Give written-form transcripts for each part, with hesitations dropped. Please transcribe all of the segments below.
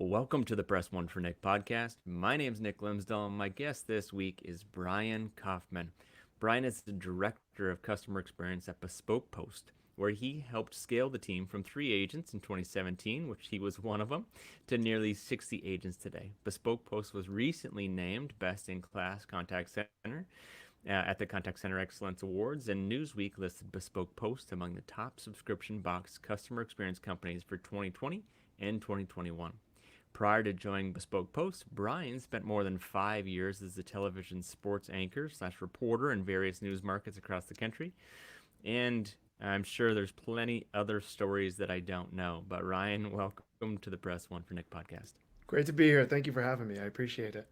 Welcome to the Press One for Nick podcast. My name is Nick Limsdahl, and my guest this week is Brian Kaufman. Brian is the Director of Customer Experience at Bespoke Post, where he helped scale the team from 3 agents in 2017, which he was one of them, to nearly 60 agents today. Bespoke Post was recently named Best in Class Contact Center at the Contact Center Excellence Awards, and Newsweek listed Bespoke Post among the top subscription box customer experience companies for 2020 and 2021. Prior to joining Bespoke Post, Brian spent more than 5 years as a television sports anchor / reporter in various news markets across the country. And I'm sure there's plenty other stories that I don't know. But Ryan, welcome to the Press One for Nick podcast. Great to be here. Thank you for having me. I appreciate it.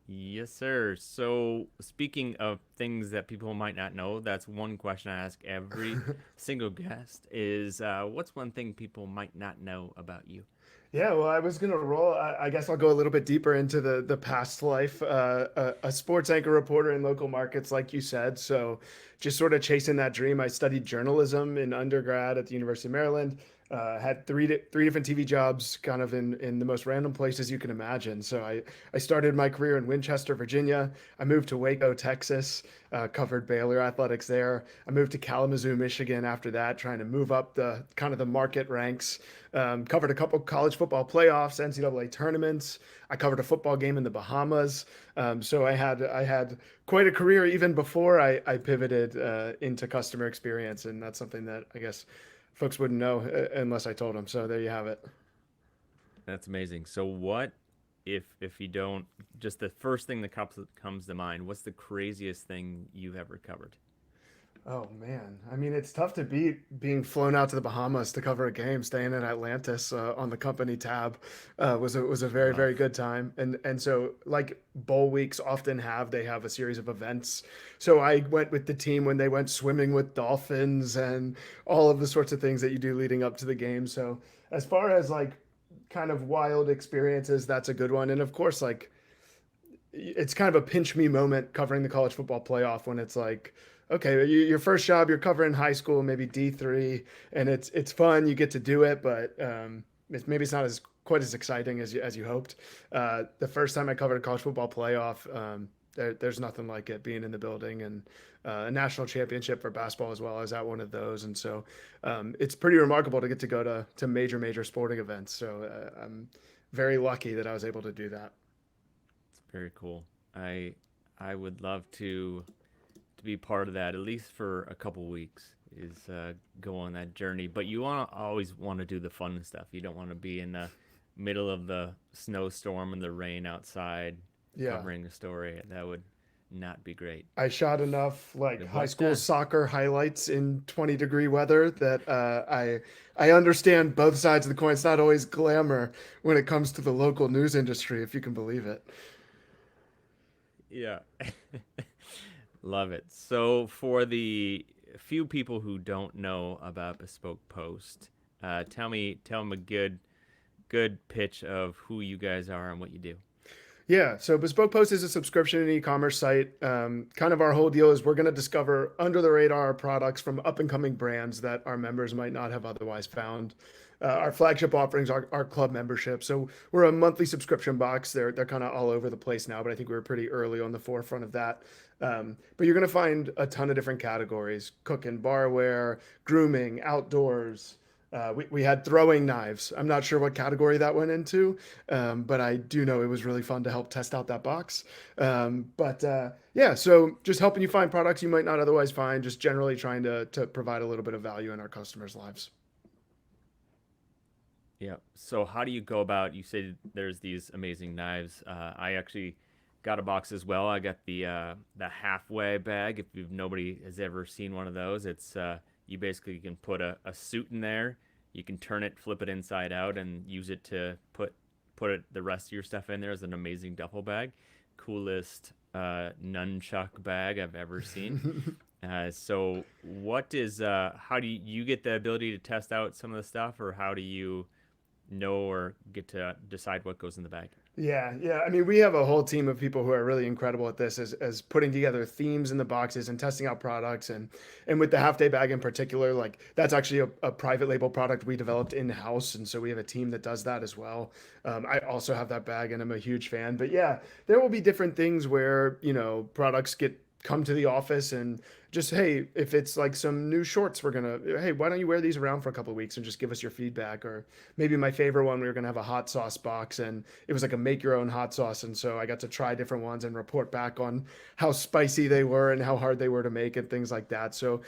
Yes, sir. So, speaking of things that people might not know, that's one question I ask every single guest is what's one thing people might not know about you? Yeah, well, I was gonna roll. I guess I'll go a little bit deeper into the past life. A sports anchor reporter in local markets, like you said. So, just sort of chasing that dream. I studied journalism in undergrad at the University of Maryland. Had three different TV jobs, kind of in the most random places you can imagine. So I started my career in Winchester, Virginia. I moved to Waco, Texas. Covered Baylor athletics there. I moved to Kalamazoo, Michigan after that, trying to move up the kind of the market ranks. Covered a couple college football playoffs, NCAA tournaments. I covered a football game in the Bahamas. So I had quite a career even before I pivoted into customer experience, and that's something that I guess folks wouldn't know unless I told them. So there you have it. That's amazing. So, what if you don't just the first thing that comes to mind? What's the craziest thing you've ever covered? Oh man, I mean it's tough to beat being flown out to the Bahamas to cover a game. Staying in Atlantis on the company tab was a very Rough. good time. And so like bowl weeks often they have a series of events. So I went with the team when they went swimming with dolphins and all of the sorts of things that you do leading up to the game. So as far as like kind of wild experiences, that's a good one. And of course like it's kind of a pinch me moment covering the college football playoff when it's like, okay, your first job, you're covering high school, maybe D3, and it's fun. You get to do it, but maybe it's not as quite as exciting as you hoped. The first time I covered a college football playoff, there's nothing like it being in the building and a national championship for basketball as well. I was at one of those, and so it's pretty remarkable to get to go to major sporting events. So I'm very lucky that I was able to do that. It's very cool. I I would love to be part of that at least for a couple weeks. Is go on that journey, but you want to always want to do the fun stuff. You don't want to be in the middle of the snowstorm and the rain outside Yeah. covering a story. That would not be great. I shot enough like high What school soccer highlights in 20-degree weather that I understand both sides of the coin. It's not always glamour when it comes to the local news industry, if you can believe it. Yeah. Love it. So, for the few people who don't know about Bespoke Post, tell them a good pitch of who you guys are and what you do. Yeah, so Bespoke Post is a subscription and e-commerce site. Kind of our whole deal is we're going to discover under the radar products from up and coming brands that our members might not have otherwise found. Our flagship offerings are our club membership. So we're a monthly subscription box. They're kind of all over the place now, but I think we were pretty early on the forefront of that. But you're going to find a ton of different categories: cook and barware, grooming, outdoors. We had throwing knives. I'm not sure what category that went into, but I do know it was really fun to help test out that box. But yeah, so just helping you find products you might not otherwise find, just generally trying to provide a little bit of value in our customers' lives. Yeah. So, how do you go about? You said there's these amazing knives. I actually got a box as well. I got the halfway bag. If you've nobody has ever seen one of those, it's you basically can put a suit in there. You can turn it, flip it inside out, and use it to the rest of your stuff in there as an amazing duffel bag. Coolest nunchuck bag I've ever seen. So, what is how do you get the ability to test out some of the stuff, or how do you know or get to decide what goes in the bag. Yeah, yeah. I mean, we have a whole team of people who are really incredible at this, as putting together themes in the boxes and testing out products, and with the half day bag in particular, like that's actually a private label product we developed in house, and so we have a team that does that as well. I also have that bag, and I'm a huge fan. But yeah, there will be different things where products get come to the office and just, hey, if it's like some new shorts, we're gonna, hey, why don't you wear these around for a couple of weeks and just give us your feedback? Or maybe my favorite one, we were gonna have a hot sauce box, and it was like a make your own hot sauce, and so I got to try different ones and report back on how spicy they were and how hard they were to make and things like that. So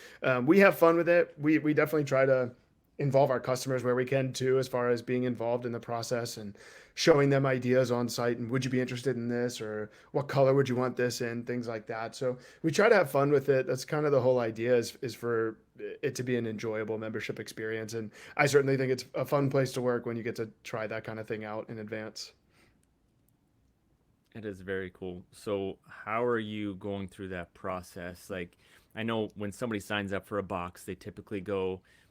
we have fun with it. We definitely try to involve our customers where we can too, as far as being involved in the process and showing them ideas on site, and would you be interested in this, or what color would you want this in, things like that. So we try to have fun with it. That's kind of the whole idea, is for it to be an enjoyable membership experience, and I certainly think it's a fun place to work when you get to try that kind of thing out in advance. It is very cool. So, how are you going through that process? Like, I know when somebody signs up for a box, they typically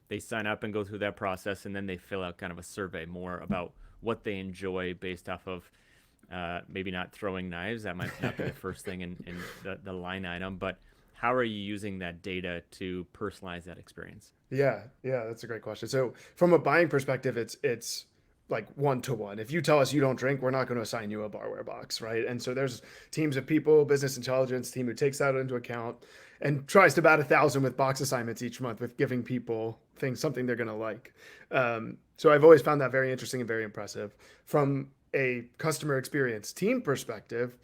they sign up and go through that process, and then they fill out kind of a survey more about what they enjoy based off of maybe not throwing knives. That might not be the first thing in the line item, but how are you using that data to personalize that experience? Yeah, yeah, that's a great question. So from a buying perspective, it's like one to one. If you tell us you don't drink, we're not going to assign you a barware box, right? And so there's teams of people, business intelligence team who takes that into account and tries to bat 1,000 with box assignments each month, with giving people things, something they're going to like. So I've always found that very interesting and very impressive. From a customer experience team perspective,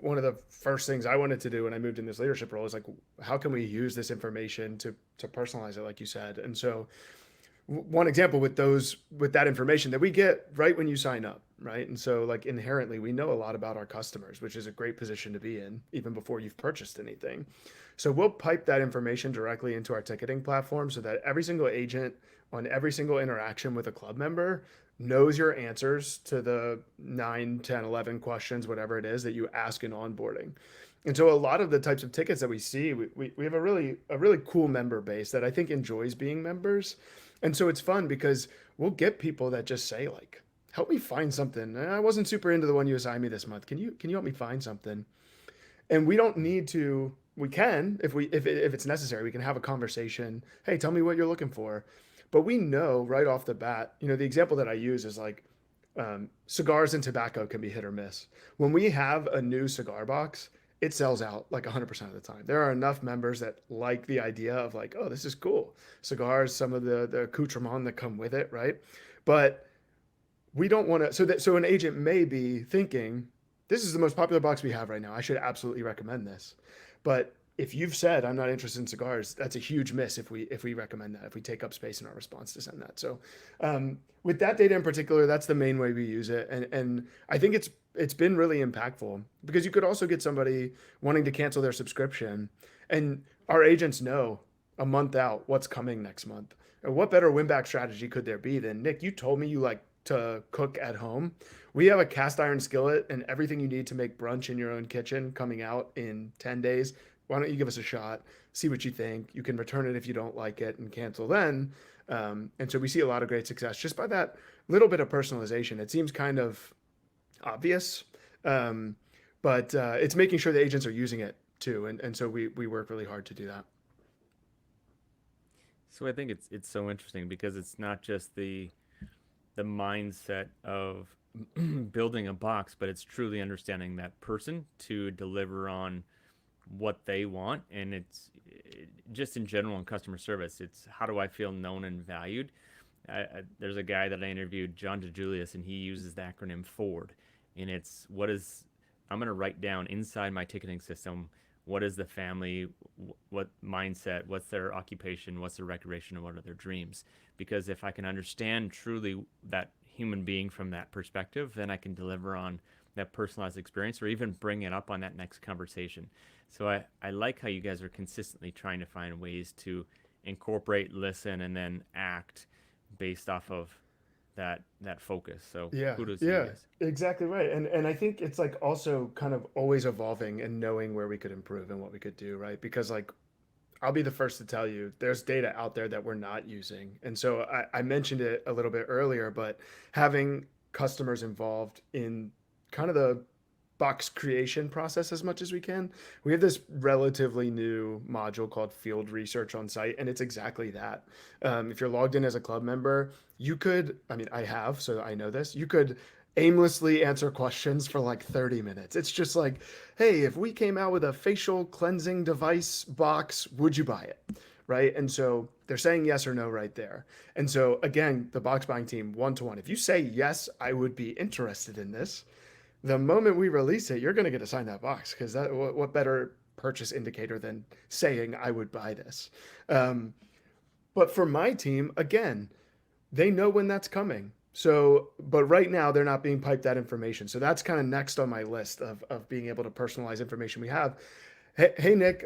one of the first things I wanted to do when I moved in this leadership role is like, how can we use this information to personalize it, like you said? And so one example with that information that we get right when you sign up, right? And so like inherently we know a lot about our customers, which is a great position to be in even before you've purchased anything. So we'll pipe that information directly into our ticketing platform so that every single agent on every single interaction with a club member knows your answers to the 9, 10, 11 questions, whatever it is that you ask in onboarding. And so a lot of the types of tickets that we see, we have a really cool member base that I think enjoys being members. And so it's fun because we'll get people that just say like, help me find something. I wasn't super into the one you assigned me this month. Can you help me find something? And we don't need to, we can, if it's necessary, we can have a conversation. Hey, tell me what you're looking for. But we know right off the bat, the example that I use is like, cigars and tobacco can be hit or miss. When we have a new cigar box, it sells out like 100% of the time. There are enough members that like the idea of like, oh, this is cool. Cigars, some of the accoutrement that come with it, right? But we don't want to, so an agent may be thinking, this is the most popular box we have right now. I should absolutely recommend this. But if you've said I'm not interested in cigars, that's a huge miss if we recommend that, if we take up space in our response to send that. So with that data in particular, that's the main way we use it, and I think it's been really impactful because you could also get somebody wanting to cancel their subscription, and our agents know a month out what's coming next month. And what better win back strategy could there be than, Nick, you told me you like to cook at home. We have a cast iron skillet and everything you need to make brunch in your own kitchen coming out in 10 days. Why don't you give us a shot, see what you think? You can return it if you don't like it and cancel then. And so we see a lot of great success just by that little bit of personalization. It seems kind of obvious, but it's making sure the agents are using it too. And so we work really hard to do that. So I think it's so interesting because it's not just the mindset of building a box, but it's truly understanding that person to deliver on what they want. And just in general in customer service, it's how do I feel known and valued. There's a guy that I interviewed, John DeJulius, and he uses the acronym FORD, and it's what is I'm going to write down inside my ticketing system, what is the family, what mindset, what's their occupation, what's their recreation, and what are their dreams. Because if I can understand truly that human being from that perspective, then I can deliver on that personalized experience or even bring it up on that next conversation. So I like how you guys are consistently trying to find ways to incorporate, listen, and then act based off of that focus. So Yeah, kudos to you yeah, guys. exactly right. And I think it's like also kind of always evolving and knowing where we could improve and what we could do, right? Because like I'll be the first to tell you there's data out there that we're not using. And so I mentioned it a little bit earlier, but having customers involved in kind of the box creation process as much as we can. We have this relatively new module called Field Research on site, and it's exactly that. If you're logged in as a club member, you could, I mean, I have, so I know this, you could aimlessly answer questions for like 30 minutes. It's just like, hey, if we came out with a facial cleansing device box, would you buy it? Right. And so they're saying yes or no right there. And so, again, the box buying team, one to one, if you say yes, I would be interested in this, the moment we release it, you're going to get assigned that box because that what better purchase indicator than saying I would buy this. Um, but for my team, again, they know when that's coming. So, but right now they're not being piped that information. So that's kind of next on my list of being able to personalize information we have. Hey Nick,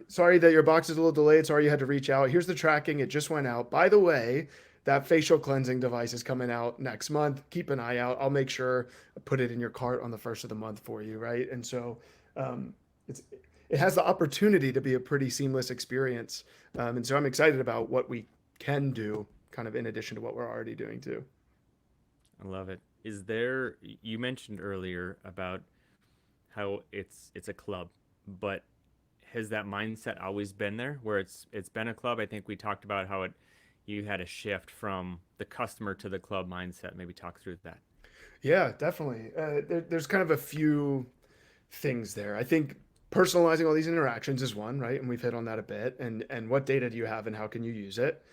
sorry that your box is a little delayed. Sorry you had to reach out. Here's the tracking. It just went out. By the way, that facial cleansing device is coming out next month. Keep an eye out. I'll make sure I put it in your cart on the first of the month for you, right? And so um, it's it has the opportunity to be a pretty seamless experience. And so I'm excited about what we can do, kind of in addition to what we're already doing too. I love it. Is there, you mentioned earlier about how it's a club, but has that mindset always been there where it's been a club? I think we talked about how it you had a shift from the customer to the club mindset. Maybe talk through that. Yeah, definitely. There's kind of a few things there. I think personalizing all these interactions is one, right? And we've hit on that a bit. And what data do you have and how can you use it?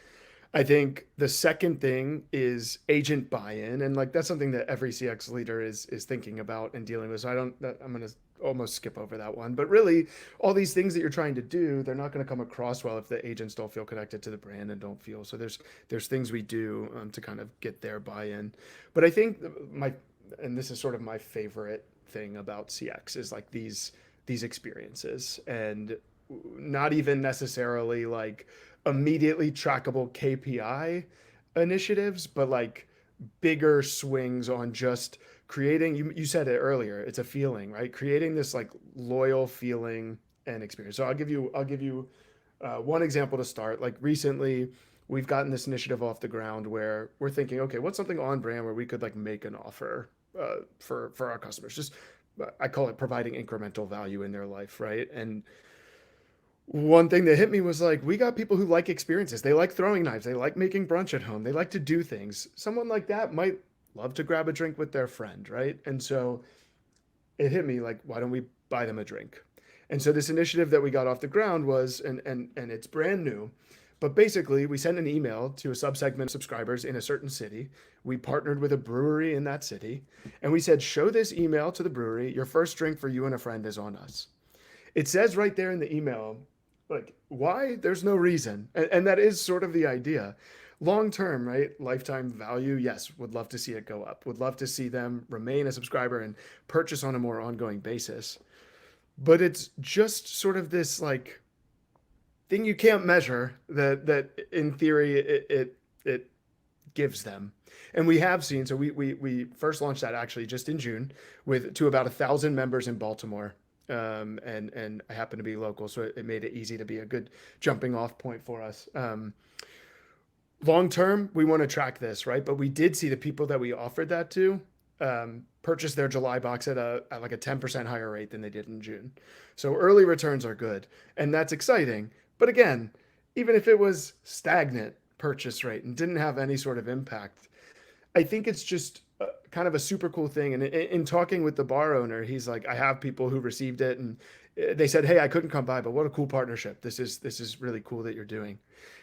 I think the second thing is agent buy-in, and like that's something that every CX leader is thinking about and dealing with. So I'm going to almost skip over that one. But really, all these things that you're trying to do, they're not going to come across well if the agents don't feel connected to the brand and don't feel. So there's things we do to kind of get their buy-in. But I think my and this is sort of my favorite thing about CX is like these experiences and not even necessarily like immediately trackable KPI initiatives, but like bigger swings on just creating, you said it earlier, it's a feeling, right? Creating this like loyal feeling and experience. So I'll give you one example to start. Like recently, we've gotten this initiative off the ground where we're thinking, okay, what's something on brand where we could like make an offer for our customers? Just I call it providing incremental value in their life, right? And one thing that hit me was like, we got people who like experiences. They like throwing knives. They like making brunch at home. They like to do things. Someone like that might love to grab a drink with their friend, right? And so it hit me like, why don't we buy them a drink? And so this initiative that we got off the ground was, and it's brand new, but basically we sent an email to a subsegment of subscribers in a certain city. We partnered with a brewery in that city, and we said, show this email to the brewery. Your first drink for you and a friend is on us. It says right there in the email, like why? There's no reason, and that is sort of the idea. Long term, right? Lifetime value, yes, would love to see it go up. Would love to see them remain a subscriber and purchase on a more ongoing basis. But it's just sort of this like thing you can't measure that in theory it gives them. And we have seen, so we first launched that actually just in June with to about 1,000 members in Baltimore. And I happen to be local, so it made it easy to be a good jumping off point for us. Long term, we want to track this, right? But we did see the people that we offered that to purchase their July box at like a 10% higher rate than they did in June. So early returns are good, and that's exciting. But again, even if it was stagnant purchase rate and didn't have any sort of impact, I think it's just kind of a super cool thing. And in talking with the bar owner, he's like, I have people who received it and they said, "Hey, I couldn't come by, but what a cool partnership. This is really cool that you're doing."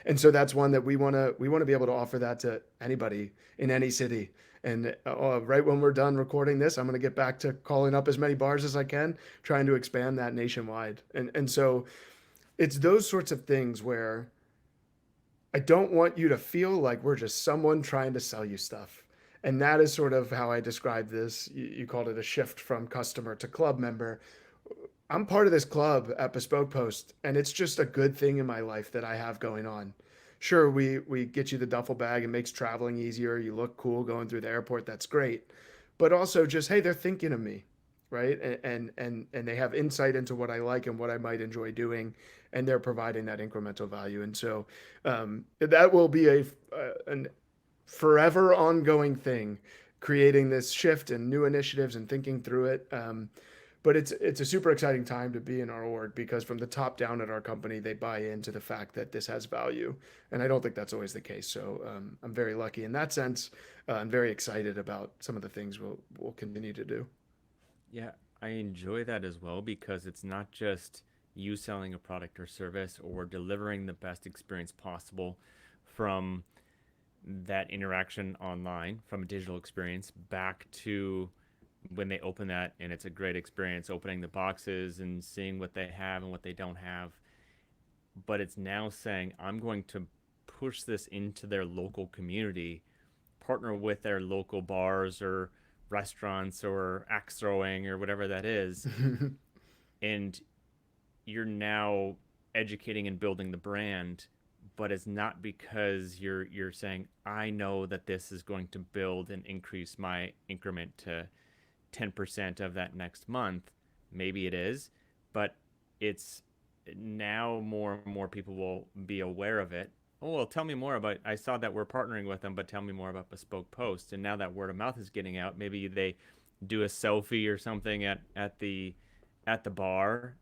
And so that's one that we want to be able to offer that to anybody in any city. And right when we're done recording this, I'm going to get back to calling up as many bars as I can, trying to expand that nationwide. And so it's those sorts of things where I don't want you to feel like we're just someone trying to sell you stuff. And that is sort of how I describe this. You called it a shift from customer to club member. I'm part of this club at Bespoke Post, and it's just a good thing in my life that I have going on. Sure, we get you the duffel bag. It makes traveling easier. You look cool going through the airport. That's great. But also just, hey, they're thinking of me, right? And they have insight into what I like and what I might enjoy doing, and they're providing that incremental value. And so that will be an forever ongoing thing, creating this shift and new initiatives and thinking through it. But it's a super exciting time to be in our org because from the top down at our company, they buy into the fact that this has value, and I don't think that's always the case. So I'm very lucky in that sense. I'm very excited about some of the things we'll continue to do. Yeah, I enjoy that as well because it's not just you selling a product or service or delivering the best experience possible from that interaction online, from a digital experience back to when they open that and it's a great experience opening the boxes and seeing what they have and what they don't have. But it's now saying, I'm going to push this into their local community, partner with their local bars or restaurants or axe throwing or whatever that is, and you're now educating and building the brand, but it's not because you're saying, I know that this is going to build and increase my increment to 10% of that next month. Maybe it is, but it's now more and more people will be aware of it. Oh, well, tell me more about. I saw that we're partnering with them, but tell me more about Bespoke Post. And now that word of mouth is getting out, maybe they do a selfie or something at the bar.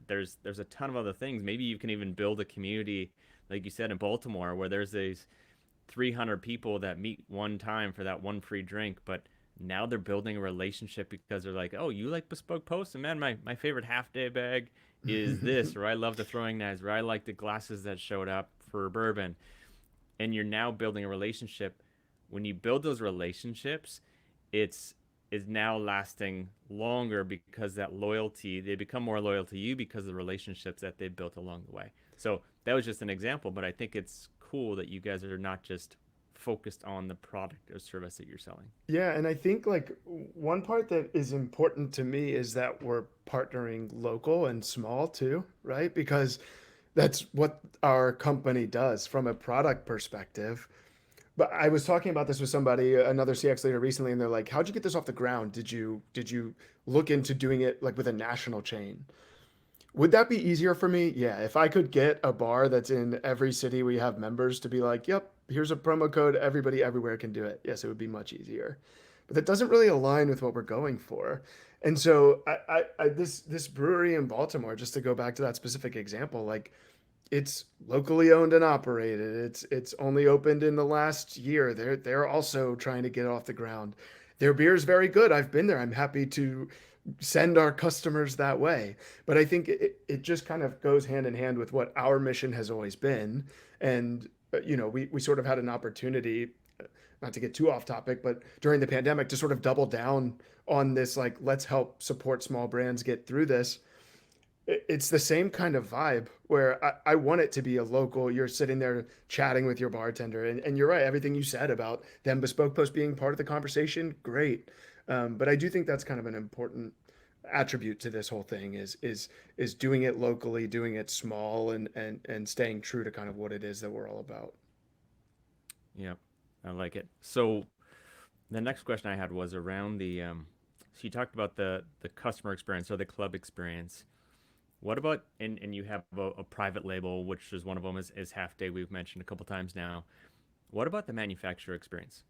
There's a ton of other things. Maybe you can even build a community, like you said in Baltimore, where there's these 300 people that meet one time for that one free drink, but now they're building a relationship because they're like, oh, you like Bespoke Post? And man, my favorite half day bag is this, or I love the throwing knives, or I like the glasses that showed up for bourbon. And you're now building a relationship. When you build those relationships, it's is now lasting longer because that loyalty, they become more loyal to you because of the relationships that they built along the way. So that was just an example, but I think it's cool that you guys are not just focused on the product or service that you're selling. Yeah, and I think like one part that is important to me is that we're partnering local and small too, right? Because that's what our company does from a product perspective. But I was talking about this with somebody, another CX leader recently, and they're like, "How'd you get this off the ground? Did you look into doing it like with a national chain?" Would that be easier for me? Yeah, if I could get a bar that's in every city we have members to be like, "Yep, here's a promo code, everybody everywhere can do it." Yes, it would be much easier. But that doesn't really align with what we're going for. And so this brewery in Baltimore, just to go back to that specific example, like it's locally owned and operated. It's only opened in the last year. They're also trying to get off the ground. Their beer is very good. I've been there. I'm happy to send our customers that way. But I think it just kind of goes hand in hand with what our mission has always been. And we sort of had an opportunity, not to get too off topic, but during the pandemic to sort of double down on this, like, let's help support small brands get through this. It's the same kind of vibe where I want it to be a local, you're sitting there chatting with your bartender. And you're right, everything you said about them bespoke post being part of the conversation, great. But I do think that's kind of an important attribute to this whole thing is doing it locally, doing it small, and staying true to kind of what it is that we're all about. Yep, I like it. So the next question I had was around so you talked about the customer experience or the club experience. What about, and you have a private label, which is one of them is Half Day, we've mentioned a couple times now. What about the manufacturer experience?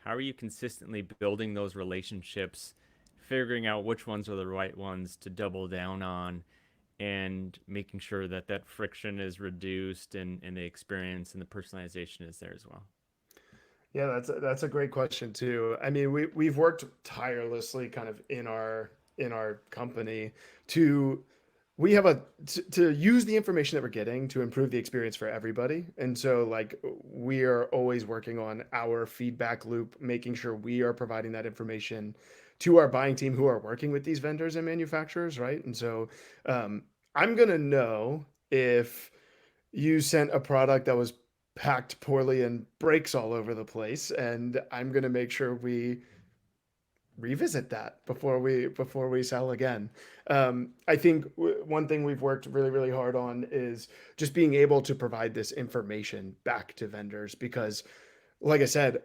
How are you consistently building those relationships, figuring out which ones are the right ones to double down on, and making sure that that friction is reduced and the experience and the personalization is there as well? Yeah, that's a great question too. I mean, we've worked tirelessly kind of in our company to we have to use the information that we're getting to improve the experience for everybody. And so like we are always working on our feedback loop, making sure we are providing that information to our buying team who are working with these vendors and manufacturers, right? And so um, I'm gonna know if you sent a product that was packed poorly and breaks all over the place, and I'm going to make sure we revisit that before we sell again. I think one thing we've worked really hard on is just being able to provide this information back to vendors because, like I said,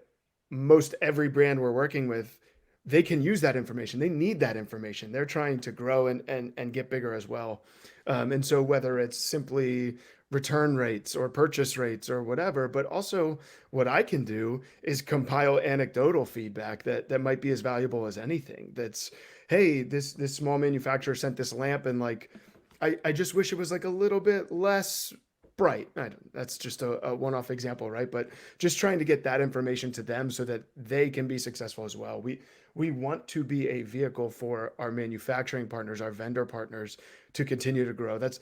most every brand we're working with, they can use that information. They need that information. They're trying to grow and get bigger as well. And so whether it's simply return rates or purchase rates or whatever, but also what I can do is compile anecdotal feedback that might be as valuable as anything. That's, hey, this small manufacturer sent this lamp and like I just wish it was like a little bit less bright. I don't, that's just a one-off example, right? But just trying to get that information to them so that they can be successful as well. We want to be a vehicle for our manufacturing partners, our vendor partners to continue to grow. That's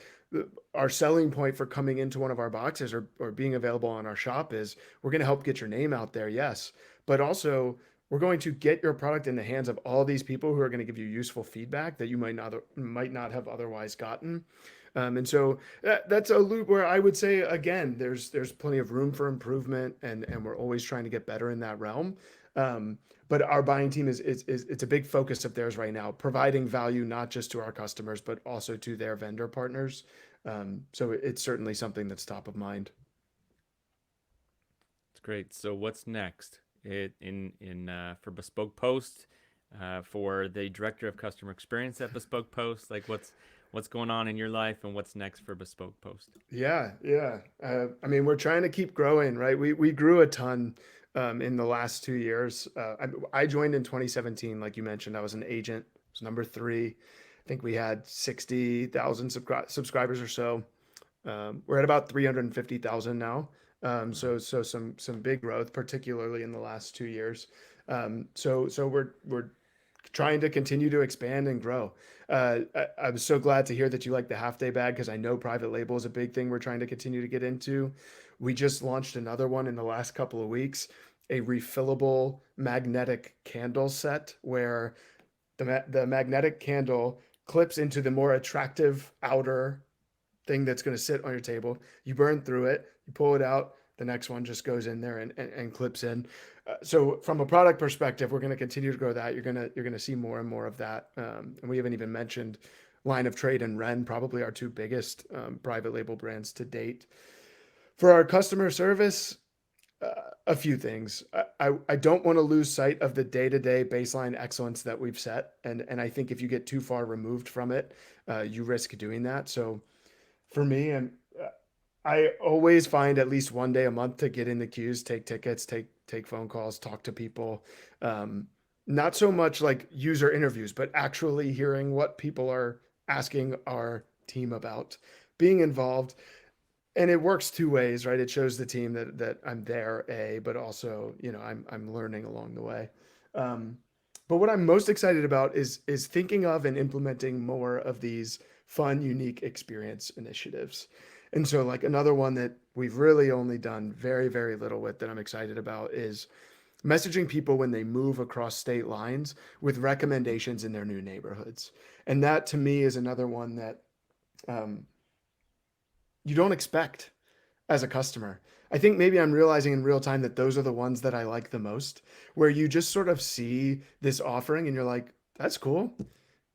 our selling point for coming into one of our boxes or being available on our shop is we're going to help get your name out there, yes, but also we're going to get your product in the hands of all these people who are going to give you useful feedback that you might not have otherwise gotten. And so that's a loop where I would say again, there's plenty of room for improvement, and we're always trying to get better in that realm. But our buying team is it's a big focus of theirs right now, providing value not just to our customers but also to their vendor partners. So it's certainly something that's top of mind. It's great. So what's next? In for Bespoke Post, for the director of customer experience at Bespoke Post, like what's going on in your life and what's next for Bespoke Post? Yeah, yeah. I mean, we're trying to keep growing, right? We grew a ton in the last 2 years. I joined in 2017, like you mentioned. I was an agent. I was number three. I think we had 60,000 subscribers or so. We're at about 350,000 now. Wow. So some big growth, particularly in the last 2 years. So we're trying to continue to expand and grow. I was so glad to hear that you like the half day bag because I know private label is a big thing we're trying to continue to get into. We just launched another one in the last couple of weeks, a refillable magnetic candle set where the magnetic candle clips into the more attractive outer thing that's going to sit on your table. You burn through it, you pull it out, the next one just goes in there and clips in. So from a product perspective, we're going to continue to grow that. You're going to see more and more of that. And we haven't even mentioned Line of Trade and Ren, probably our two biggest private label brands to date. For our customer service, a few things. I don't want to lose sight of the day-to-day baseline excellence that we've set, and I think if you get too far removed from it, you risk doing that. So for me, and I always find at least one day a month to get in the queues, take tickets, take phone calls, talk to people. Um, Not so much like user interviews, but actually hearing what people are asking our team about, being involved. And it works two ways, right? It shows the team that I'm there, but also, I'm learning along the way. Um, but what I'm most excited about is thinking of and implementing more of these fun, unique experience initiatives. And so, like another one that we've really only done very, very little with that I'm excited about is messaging people when they move across state lines with recommendations in their new neighborhoods. And that to me is another one that um, you don't expect as a customer. I think maybe I'm realizing in real time that those are the ones that I like the most, where you just sort of see this offering and you're like, that's cool.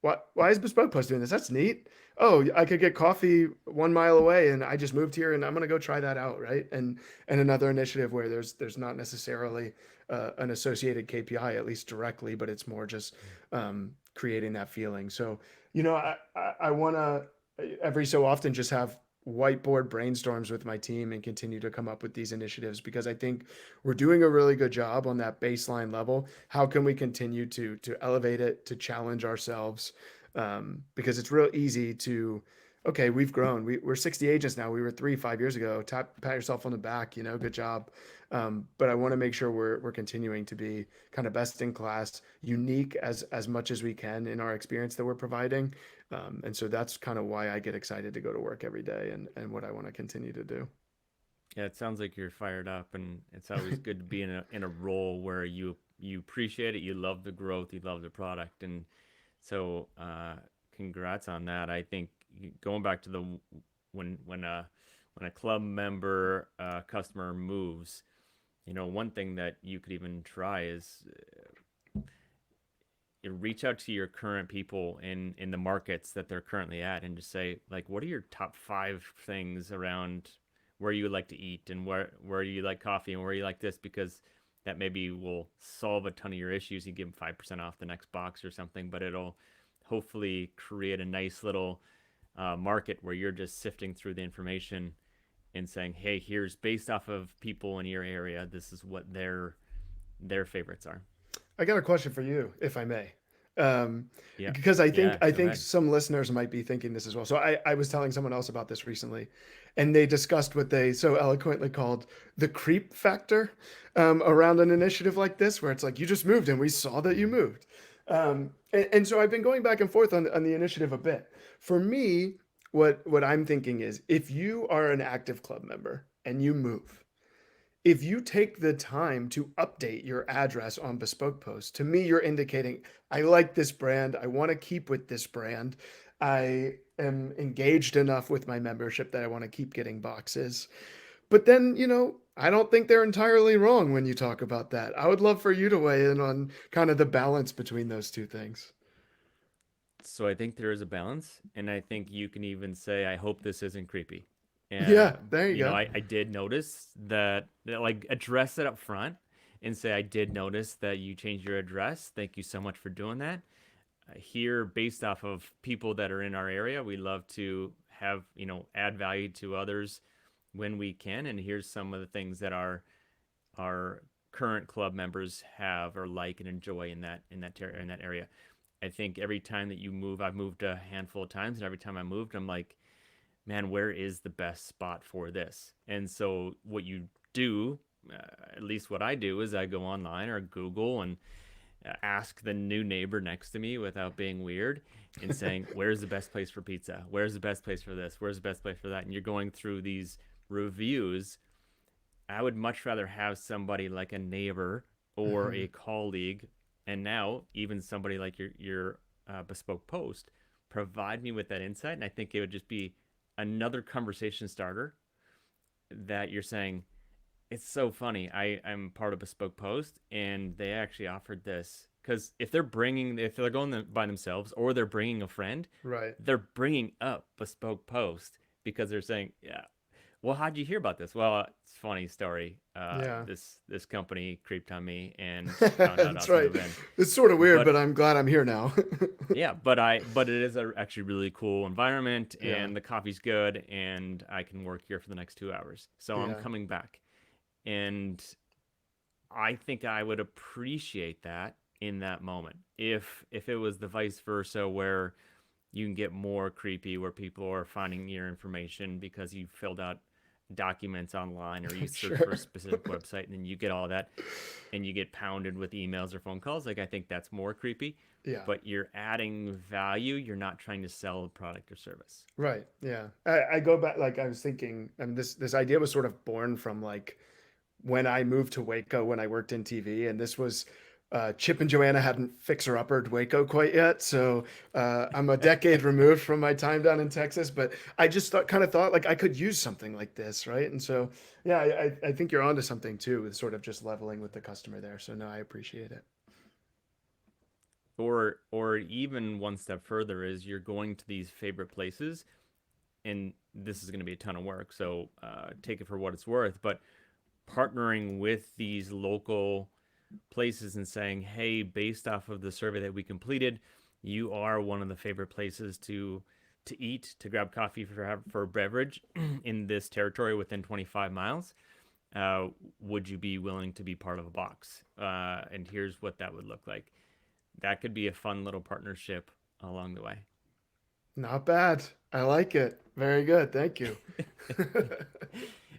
Why is Bespoke Post doing this? That's neat. Oh, I could get coffee 1 mile away and I just moved here and I'm gonna go try that out, right? And another initiative where there's not necessarily an associated KPI, at least directly, but it's more just creating that feeling. So, I wanna every so often just have whiteboard brainstorms with my team and continue to come up with these initiatives because I think we're doing a really good job on that baseline level. How can we continue to elevate it, to challenge ourselves? Because it's real easy to, okay, we've grown. We're 60 agents now. We were 5 years ago. Pat yourself on the back. Good job. But I want to make sure we're continuing to be kind of best in class, unique as much as we can in our experience that we're providing. And so that's kind of why I get excited to go to work every day and what I want to continue to do. Yeah, it sounds like you're fired up, and it's always good to be in a role where you appreciate it, you love the growth, you love the product, and so congrats on that. I think going back to the when a club member customer moves, one thing that you could even try is you reach out to your current people in the markets that they're currently at and just say like, what are your top five things around where you would like to eat and where you like coffee and where you like this, because that maybe will solve a ton of your issues. You give them 5% off the next box or something, but it'll hopefully create a nice little market where you're just sifting through the information and saying, hey, here's based off of people in your area, this is what their favorites are. I got a question for you, if I may. Yeah. Because I think Yeah, I go think ahead. some listeners might be thinking this as well. So I was telling someone else about this recently, and they discussed what they so eloquently called the creep factor around an initiative like this, where it's like you just moved and we saw that you moved. And so I've been going back and forth on the initiative a bit. For me, what I'm thinking is if you are an active club member and you move, if you take the time to update your address on Bespoke Post, to me, you're indicating, I like this brand. I want to keep with this brand. I am engaged enough with my membership that I want to keep getting boxes. But then, I don't think they're entirely wrong when you talk about that. I would love for you to weigh in on kind of the balance between those two things. So I think there is a balance, and I think you can even say, I hope this isn't creepy. Yeah, there you go. I did notice that, like, address it up front and say, I did notice that you changed your address. Thank you so much for doing that. Here, based off of people that are in our area, we love to have, add value to others when we can. And here's some of the things that our current club members have or like and enjoy in that area. I think every time that you move, I've moved a handful of times, and every time I moved, I'm like, man, where is the best spot for this? And so what you do, at least what I do, is I go online or Google and ask the new neighbor next to me without being weird and saying, where's the best place for pizza? Where's the best place for this? Where's the best place for that? And you're going through these reviews. I would much rather have somebody like a neighbor or Hmm. a colleague, and now even somebody like your bespoke post provide me with that insight. And I think it would just be another conversation starter that you're saying, it's so funny. I'm part of Bespoke Post, and they actually offered this because if they're going by themselves or they're bringing a friend, Right. they're bringing up Bespoke Post because they're saying, yeah, well, how'd you hear about this? Well, it's a funny story. Yeah. This company creeped on me and found out I That's was right. moving in. It's sort of weird, But but I'm glad I'm here now. yeah, but it is actually really cool environment, Yeah. and the coffee's good, and I can work here for the next 2 hours. So I'm Yeah. coming back, and I think I would appreciate that in that moment. If it was the vice versa, where you can get more creepy, where people are finding your information because you filled out documents online or you search for a Sure. specific website and then you get all that and you get pounded with emails or phone calls. Like, I think that's more creepy, Yeah. but you're adding value. You're not trying to sell a product or service. Right. Yeah. I go back, like I was thinking, I mean, this idea was sort of born from like when I moved to Waco when I worked in TV, and this was Chip and Joanna hadn't fixer uppered Waco quite yet, so I'm a decade removed from my time down in Texas. But I just kind of thought like I could use something like this, right? And so yeah, I think you're onto something too with sort of just leveling with the customer there. So no, I appreciate it. Or even one step further is you're going to these favorite places, and this is going to be a ton of work. So take it for what it's worth. But partnering with these local places and saying, hey, based off of the survey that we completed, you are one of the favorite places to eat, to grab coffee for a beverage in this territory within 25 miles. Uh, would you be willing to be part of a box? And here's what that would look like. That could be a fun little partnership along the way. Not bad. I like it. Very good. Thank you.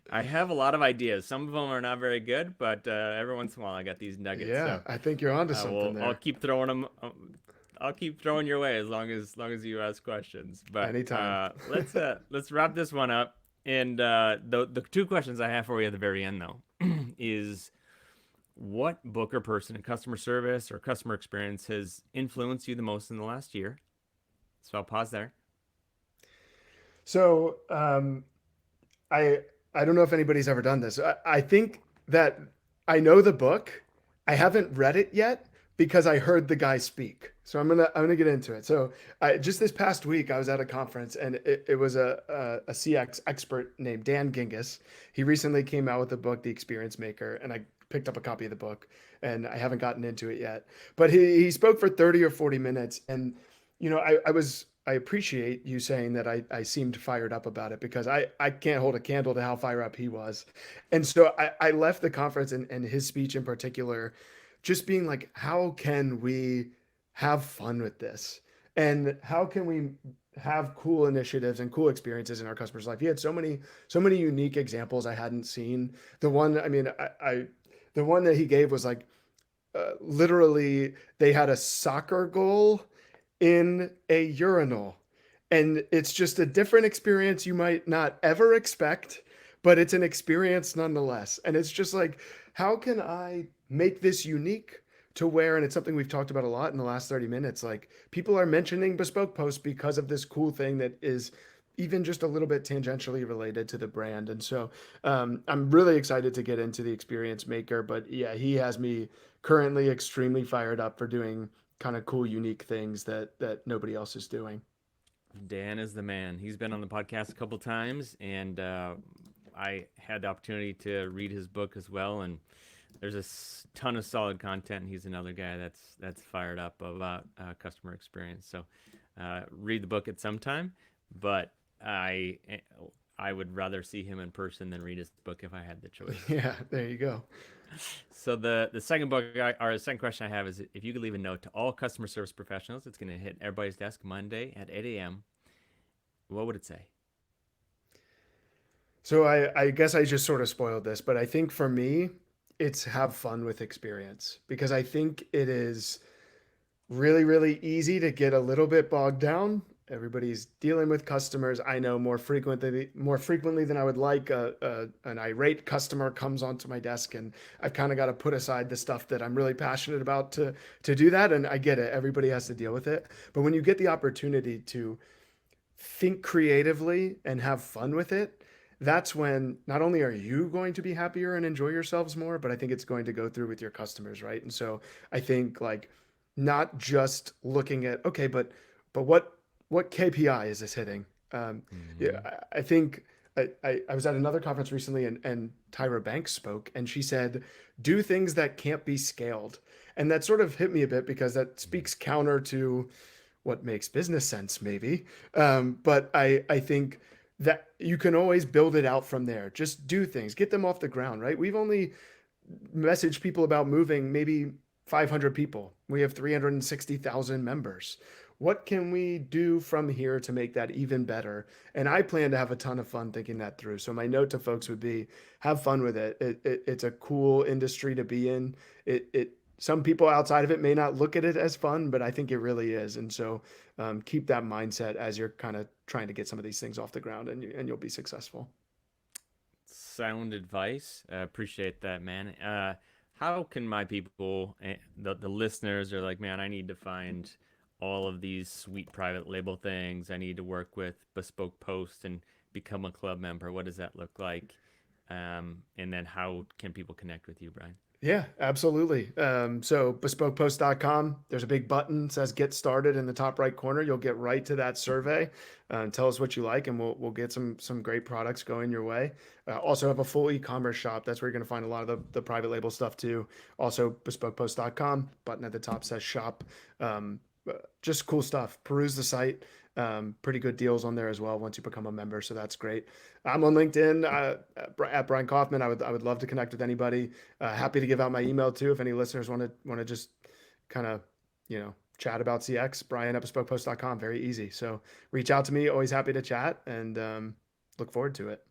I have a lot of ideas. Some of them are not very good, but every once in a while I got these nuggets. Yeah, So I think you're onto something I'll there. keep throwing them. I'll keep throwing your way as long as you ask questions. But Anytime. let's wrap this one up. And the two questions I have for you at the very end though is what book or person in customer service or customer experience has influenced you the most in the last year? So I'll pause there. So I I don't know if anybody's ever done this. I think that I know the book. I haven't read it yet because I heard the guy speak. So I'm gonna get into it. So just this past week, I was at a conference and it was a CX expert named Dan Gingiss. He recently came out with the book The Experience Maker, and I picked up a copy of the book, and I haven't gotten into it yet. But he spoke for 30 or 40 minutes, and I appreciate you saying that I seemed fired up about it, because I can't hold a candle to how fired up he was. And so I left the conference, and his speech in particular just being like, how can we have fun with this? And how can we have cool initiatives and cool experiences in our customers' life? He had so many unique examples I hadn't seen. The one, I mean, the one that he gave was like, literally they had a soccer goal in a urinal. And it's just a different experience you might not ever expect, but it's an experience nonetheless. And it's just like, how can I make this unique to where, and it's something we've talked about a lot in the last 30 minutes, like people are mentioning Bespoke Post because of this cool thing that is even just a little bit tangentially related to the brand. And so I'm really excited to get into the experience maker. But yeah, he has me currently extremely fired up for doing kind of cool, unique things that nobody else is doing. Dan is the man. He's been on the podcast a couple times, and I had the opportunity to read his book as well. And there's a ton of solid content. He's another guy that's fired up about customer experience. So read the book at some time, but I would rather see him in person than read his book if I had the choice. Yeah, there you go. So the second book, or the second question I have is, if you could leave a note to all customer service professionals, it's going to hit everybody's desk Monday at 8 a.m. What would it say? So I guess I just sort of spoiled this, but I think for me, it's have fun with experience, because I think it is really, really easy to get a little bit bogged down. Everybody's dealing with customers. I know more frequently than I would like. An irate customer comes onto my desk, and I've kind of got to put aside the stuff that I'm really passionate about to do that. And I get it. Everybody has to deal with it. But when you get the opportunity to think creatively and have fun with it, that's when not only are you going to be happier and enjoy yourselves more, but I think it's going to go through with your customers, right? And so I think, like, not just looking at, okay, but what KPI is this hitting? Yeah, Mm-hmm. I think I was at another conference recently, and Tyra Banks spoke, and she said, do things that can't be scaled. And that sort of hit me a bit, because that speaks counter to what makes business sense, maybe. But I think that you can always build it out from there. Just do things, get them off the ground, right? We've only messaged people about moving maybe 500 people. We have 360,000 members. What can we do from here to make that even better? And I plan to have a ton of fun thinking that through. So my note to folks would be, have fun with it. It's a cool industry to be in. It some people outside of it may not look at it as fun, but I think it really is. And so keep that mindset as you're kind of trying to get some of these things off the ground, and you'll be successful. Sound advice. Appreciate that, man. How can my people, the listeners, are like, man, I need to find all of these sweet private label things. I need to work with Bespoke Post and become a club member. What does that look like? And then how can people connect with you, Brian? Yeah, absolutely. So bespokepost.com, there's a big button that says get started in the top right corner. You'll get right to that survey. Tell us what you like, and we'll get some great products going your way. Also have a full e-commerce shop. That's where you're going to find a lot of the private label stuff too. Also bespokepost.com, button at the top says shop. Just cool stuff. Peruse the site. Pretty good deals on there as well once you become a member. So that's great. I'm on LinkedIn at Brian Kaufman. I would love to connect with anybody. Happy to give out my email too if any listeners want to just kind of chat about CX. Brian at bespokepost.com. Very easy. So reach out to me. Always happy to chat, and look forward to it.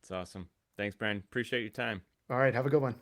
It's awesome. Thanks, Brian. Appreciate your time. All right. Have a good one.